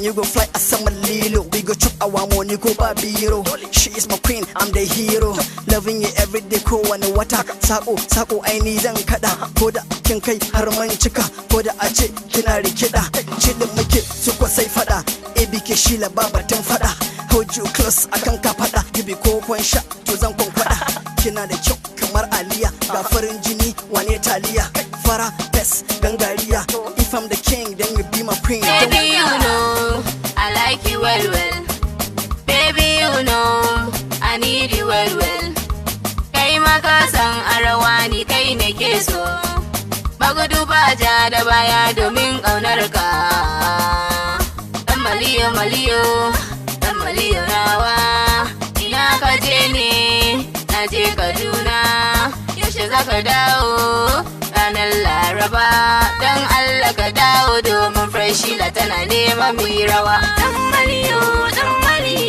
you go fly a summer lilo. We go chop our money go babiro. She is my queen, I'm the hero. Loving you every day ko wani wata. Sako aini zan kada. Koda kin kai har man cika. Koda ace kina rikida. Chillin muke su ko sai fada. ABK Sheila babatin fada. Hold you close akan ka fada. Gibi ko kwan sha to zan kon kwada. Kina da kyau kamar Aliya. Ga farin jini wane taliya. Fara pes gangariya. If I'm the king then you be my queen. Baby you know I like you well well. Baby you know I need you well well. Kai maka san arawani kai nake so. Bagudu ba ja da baya domin ƙaunar ka. Dan maliyo maliyo, dan maliyo nawa. Ina ka je ne, na je Kaduna. Yaushe za ka dawo ranar Laraba. Dan Allah ka dawo domin Fresh Sheila tana neman mu yi rawa. Dan maliyo, dan maliyo.